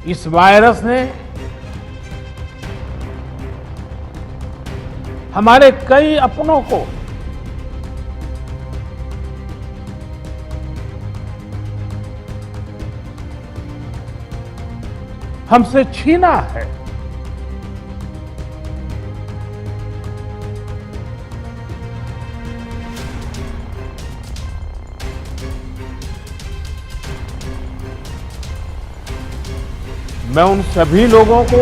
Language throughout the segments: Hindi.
इस वायरस ने हमारे कई अपनों को हमसे छीना है। मैं उन सभी लोगों को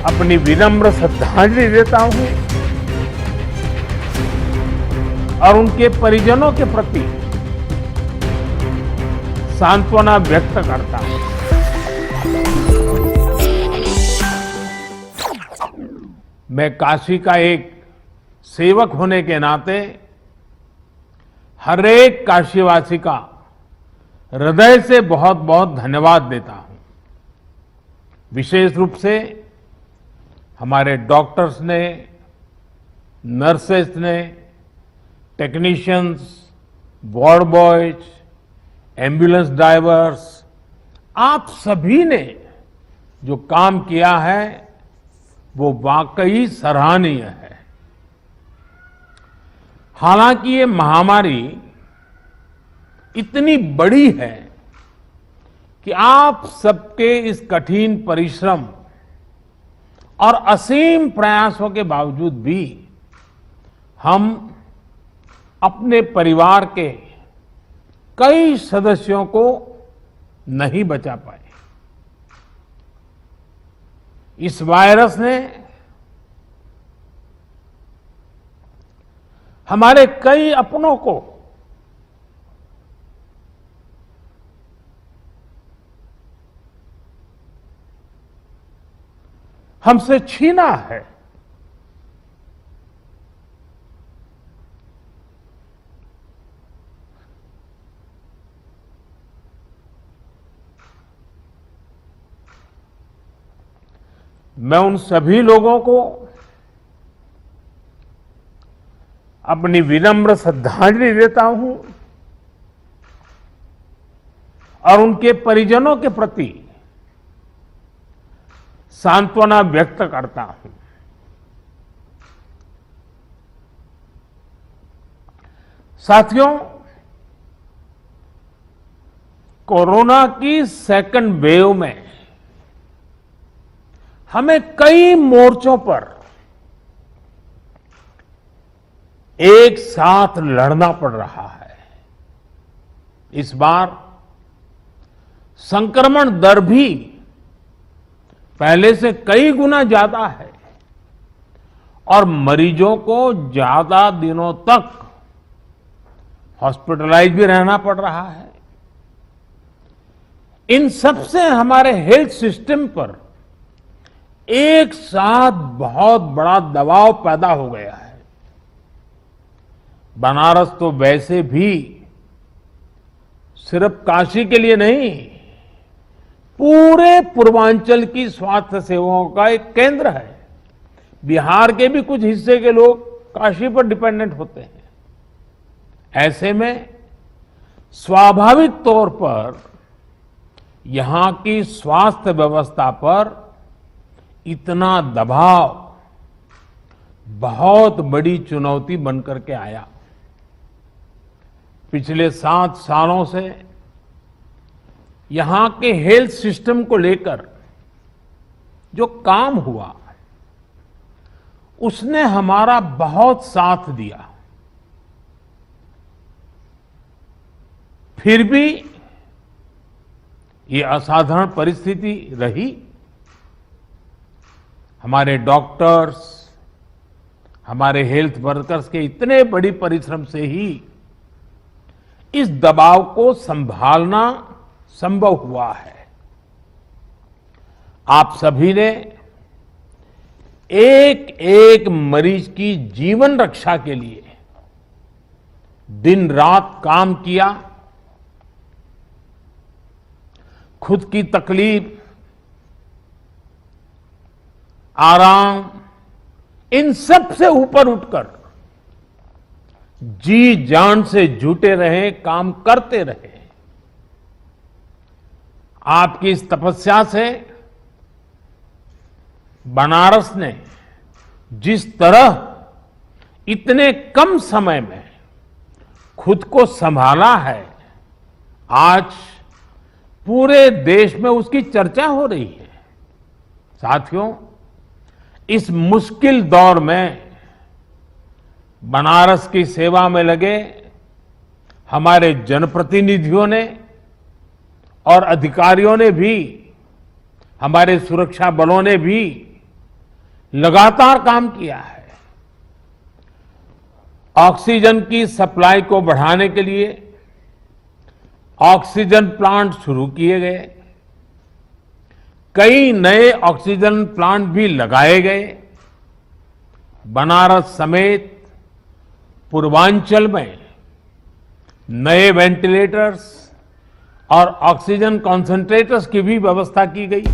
अपनी विनम्र श्रद्धांजलि देता हूं और उनके परिजनों के प्रति सांत्वना व्यक्त करता हूं। मैं काशी का एक सेवक होने के नाते हर एक काशीवासी का हृदय से बहुत बहुत धन्यवाद देता हूं। विशेष रूप से हमारे डॉक्टर्स ने, नर्सेस ने, technicians, ward boys, ambulance drivers, आप सभी ने जो काम किया है वो वाकई सराहनीय है। हालांकि ये महामारी इतनी बड़ी है कि आप सबके इस कठिन परिश्रम और असीम प्रयासों के बावजूद भी हम अपने परिवार के कई सदस्यों को नहीं बचा पाए। इस वायरस ने हमारे कई अपनों को हमसे छीना है। मैं उन सभी लोगों को अपनी विनम्र श्रद्धांजलि देता हूं और उनके परिजनों के प्रति सांत्वना व्यक्त करता हूं। साथियों, कोरोना की सेकंड वेव में हमें कई मोर्चों पर एक साथ लड़ना पड़ रहा है। इस बार संक्रमण दर भी पहले से कई गुना ज्यादा है और मरीजों को ज्यादा दिनों तक हॉस्पिटलाइज भी रहना पड़ रहा है। इन सब से हमारे हेल्थ सिस्टम पर एक साथ बहुत बड़ा दबाव पैदा हो गया है। बनारस तो वैसे भी सिर्फ काशी के लिए नहीं, पूरे पूर्वांचल की स्वास्थ्य सेवाओं का एक केंद्र है। बिहार के भी कुछ हिस्से के लोग काशी पर डिपेंडेंट होते हैं। ऐसे में स्वाभाविक तौर पर यहां की स्वास्थ्य व्यवस्था पर इतना दबाव बहुत बड़ी चुनौती बनकर के आया। पिछले 7 सालों से यहां के हेल्थ सिस्टम को लेकर जो काम हुआ उसने हमारा बहुत साथ दिया। फिर भी ये असाधारण परिस्थिति रही। हमारे डॉक्टर्स, हमारे हेल्थ वर्कर्स के इतने बड़ी परिश्रम से ही इस दबाव को संभालना संभव हुआ है। आप सभी ने एक एक मरीज की जीवन रक्षा के लिए दिन रात काम किया। खुद की तकलीफ, आराम, इन सब से ऊपर उठकर जी जान से जुटे रहे, काम करते रहे। आपकी इस तपस्या से बनारस ने जिस तरह इतने कम समय में खुद को संभाला है, आज पूरे देश में उसकी चर्चा हो रही है। साथियों, इस मुश्किल दौर में बनारस की सेवा में लगे हमारे जनप्रतिनिधियों ने और अधिकारियों ने भी, हमारे सुरक्षा बलों ने भी लगातार काम किया है। ऑक्सीजन की सप्लाई को बढ़ाने के लिए ऑक्सीजन प्लांट शुरू किए गए, कई नए ऑक्सीजन प्लांट भी लगाए गए। बनारस समेत पूर्वांचल में नए वेंटिलेटर्स और ऑक्सीजन कॉन्सेंट्रेटर्स की भी व्यवस्था की गई।